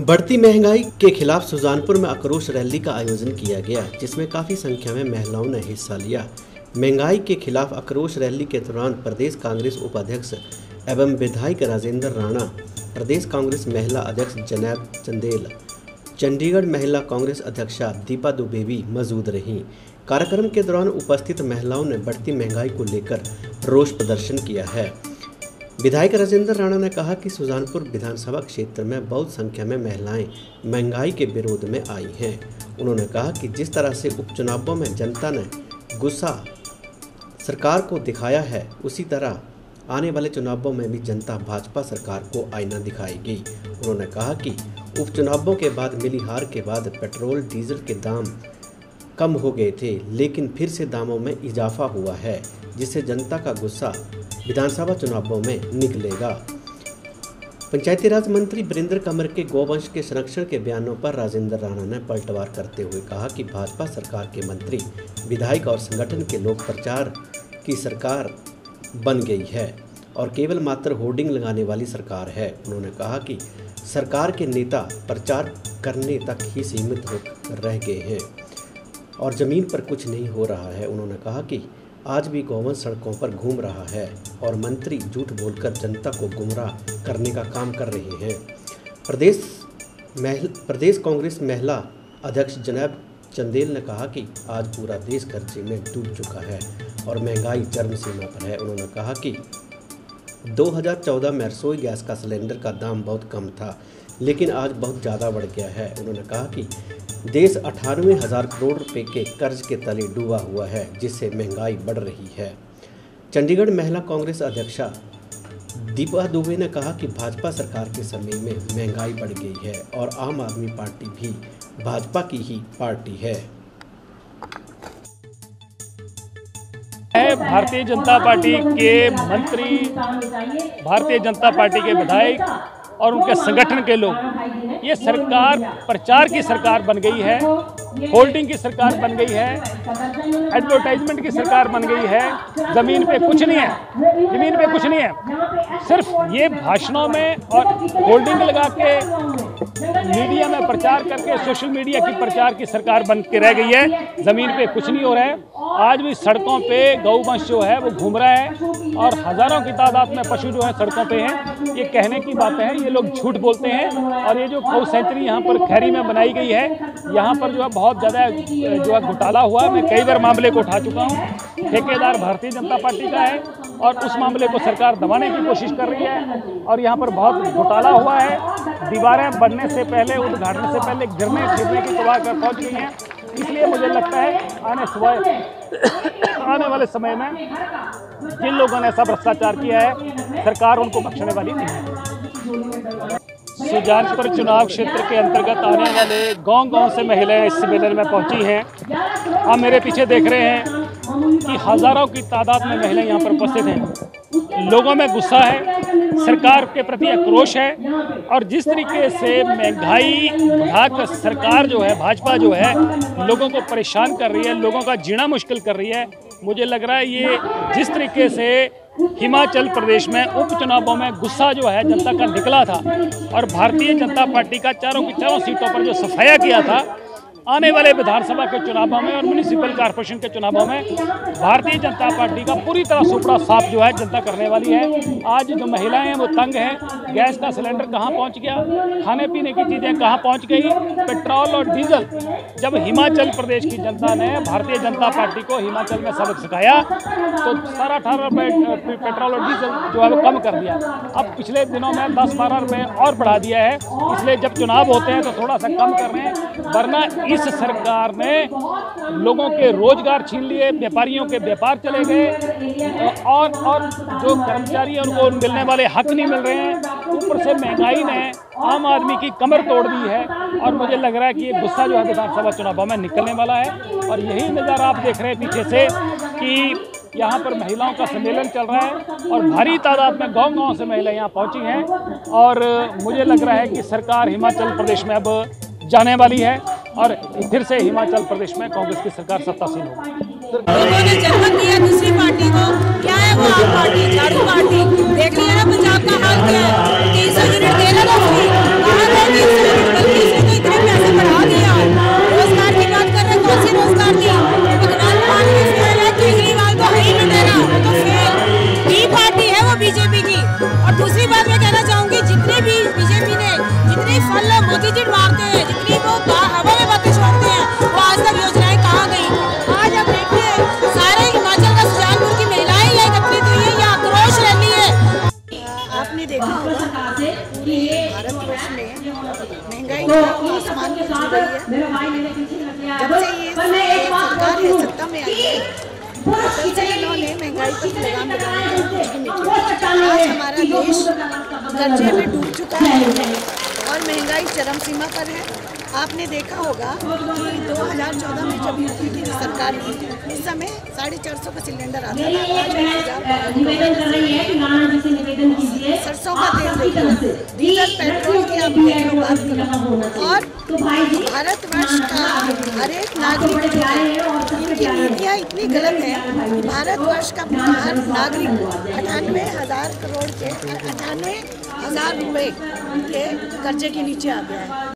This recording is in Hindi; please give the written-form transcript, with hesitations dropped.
बढ़ती महंगाई के खिलाफ सुजानपुर में आक्रोश रैली का आयोजन किया गया, जिसमें काफी संख्या में महिलाओं ने हिस्सा लिया। महंगाई के खिलाफ आक्रोश रैली के दौरान प्रदेश कांग्रेस उपाध्यक्ष एवं विधायक राजेंद्र राणा, प्रदेश कांग्रेस महिला अध्यक्ष जैनब चंदेल, चंडीगढ़ महिला कांग्रेस अध्यक्षा दीपा दुबे भी मौजूद रहीं। कार्यक्रम के दौरान उपस्थित महिलाओं ने बढ़ती महंगाई को लेकर रोष प्रदर्शन किया है। विधायक राजेंद्र राणा ने कहा कि सुजानपुर विधानसभा क्षेत्र में बहुत संख्या में महिलाएं महंगाई के विरोध में आई हैं। उन्होंने कहा कि जिस तरह से उपचुनावों में जनता ने गुस्सा सरकार को दिखाया है, उसी तरह आने वाले चुनावों में भी जनता भाजपा सरकार को आईना दिखाएगी। उन्होंने कहा कि उपचुनावों के बाद मिली हार के बाद पेट्रोल डीजल के दाम कम हो गए थे, लेकिन फिर से दामों में इजाफा हुआ है, जिससे जनता का गुस्सा विधानसभा चुनावों में निकलेगा। पंचायती राज मंत्री वीरेंद्र कंवर के गौवंश के संरक्षण के बयानों पर राजेंद्र राणा ने पलटवार करते हुए कहा कि भाजपा सरकार के मंत्री, विधायक और संगठन के लोग प्रचार की सरकार बन गई है और केवल मात्र होर्डिंग लगाने वाली सरकार है। उन्होंने कहा कि सरकार के नेता प्रचार करने तक ही सीमित होकर रह गए हैं और ज़मीन पर कुछ नहीं हो रहा है। उन्होंने कहा कि आज भी गौवंश सड़कों पर घूम रहा है और मंत्री झूठ बोलकर जनता को गुमराह करने का काम कर रहे हैं। प्रदेश कांग्रेस महिला अध्यक्ष जैनब चंदेल ने कहा कि आज पूरा देश कर्जे में डूब चुका है और महंगाई चरम सीमा पर है। उन्होंने कहा कि 2014 में रसोई गैस का सिलेंडर का दाम बहुत कम था, लेकिन आज बहुत ज़्यादा बढ़ गया है। उन्होंने कहा कि देश 98,000 करोड़ रुपए के कर्ज के तले डूबा हुआ है, जिससे महंगाई बढ़ रही है। चंडीगढ़ महिला कांग्रेस अध्यक्षा दीपा दुबे ने कहा कि भाजपा सरकार के समय में महंगाई बढ़ गई है और आम आदमी पार्टी भी भाजपा की ही पार्टी है। भारतीय जनता पार्टी के मंत्री, भारतीय जनता पार्टी के विधायक और उनके संगठन के लोग, ये सरकार प्रचार की सरकार बन गई है, होल्डिंग की सरकार बन गई है, एडवर्टाइजमेंट की सरकार बन गई है। ज़मीन पे कुछ नहीं है, ज़मीन पे कुछ नहीं है। सिर्फ ये भाषणों में और होल्डिंग लगा के मीडिया में प्रचार करके सोशल मीडिया की प्रचार की सरकार बन के रह गई है। ज़मीन पे कुछ नहीं हो रहा है। आज भी सड़कों पे गौवंश जो है वो घूम रहा है और हज़ारों की तादाद में पशु जो है सड़कों पे हैं। ये कहने की बातें हैं, ये लोग झूठ बोलते हैं। और ये जो गौ सेंचुरी यहाँ पर खैरी में बनाई गई है, यहाँ पर जो है बहुत ज़्यादा जो है घोटाला हुआ। मैं कई बार मामले को उठा चुका हूँ। ठेकेदार भारतीय जनता पार्टी का है और उस मामले को सरकार दबाने की कोशिश कर रही है और यहाँ पर बहुत घोटाला हुआ है। दीवारें बनने से पहले, उद्घाटन से पहले गिरने की कगार पर पहुँच गई हैं। इसलिए मुझे लगता है आने वाले समय में जिन लोगों ने ऐसा भ्रष्टाचार किया है, सरकार उनको बख्शने वाली नहीं है। सुजानपुर चुनाव क्षेत्र के अंतर्गत आने वाले गांव-गांव से महिलाएं इस सम्मेलन में पहुंची हैं। आप मेरे पीछे देख रहे हैं कि हज़ारों की तादाद में महिलाएं यहाँ पर उपस्थित हैं। लोगों में गुस्सा है, सरकार के प्रति आक्रोश है और जिस तरीके से महंगाई बढ़ाकर सरकार जो है, भाजपा जो है, लोगों को परेशान कर रही है, लोगों का जीना मुश्किल कर रही है। मुझे लग रहा है ये जिस तरीके से हिमाचल प्रदेश में उपचुनावों में गुस्सा जो है जनता का निकला था और भारतीय जनता पार्टी का चारों की चारों सीटों पर जो सफाया किया था, आने वाले विधानसभा के चुनावों में और म्यूनिसिपल कॉर्पोरेशन के चुनावों में भारतीय जनता पार्टी का पूरी तरह सुपड़ा साफ जो है जनता करने वाली है। आज जो महिलाएं हैं वो तंग हैं। गैस का सिलेंडर कहां पहुंच गया, खाने पीने की चीज़ें कहां पहुंच गई, पेट्रोल और डीजल। जब हिमाचल प्रदेश की जनता ने भारतीय जनता पार्टी को हिमाचल में सबक सिखाया तो 18 रुपये पेट्रोल और डीजल जो है वो कम कर दिया। अब पिछले दिनों में 10-12 रुपये और बढ़ा दिया है। इसलिए जब चुनाव होते हैं तो थोड़ा सा कम कर रहे हैं, वरना इस सरकार ने लोगों के रोजगार छीन लिए, व्यापारियों के व्यापार चले गए और जो कर्मचारी हैं उनको मिलने वाले हक नहीं मिल रहे हैं। ऊपर से महंगाई ने आम आदमी की कमर तोड़ दी है और मुझे लग रहा है कि ये गुस्सा जो है विधानसभा चुनावों में निकलने वाला है। और यही नज़ारा आप देख रहे हैं पीछे से कि यहाँ पर महिलाओं का सम्मेलन चल रहा है और भारी तादाद में गांव-गांव से महिलाएं यहाँ पहुँची हैं और मुझे लग रहा है कि सरकार हिमाचल प्रदेश में अब जाने वाली है और फिर से हिमाचल प्रदेश में कांग्रेस की सरकार सत्तासीन होगी। लोगों ने जन्म दिया दूसरी पार्टी को, क्या है वो आप पार्टी, झाड़ू पार्टी। देख लिया ना पंजाब का हाल क्या है, 300 यूनिट दे रहा था, रही है। जब से ये सरकार है सत्ता में आई है, तब से इन्होंने महंगाई पर लगाम लगाने का कुछ भी नहीं किया। आज हमारा देश कर्जे में डूब चुका है और महंगाई चरम सीमा पर है। आपने देखा होगा कि 2014 में जब यूपी की सरकार थी, उस समय 450 का सिलेंडर आता था। सरसों का तेल देखो, डीजल पेट्रोल की आप देख लो, बात करो। और भारतवर्ष का हर एक नागरिक जो है, इनकी नीतियाँ इतनी गलत है कि भारतवर्ष का हर नागरिक 98,000 करोड़ के 98,000 रुपए के कर्जे के नीचे आ गया है।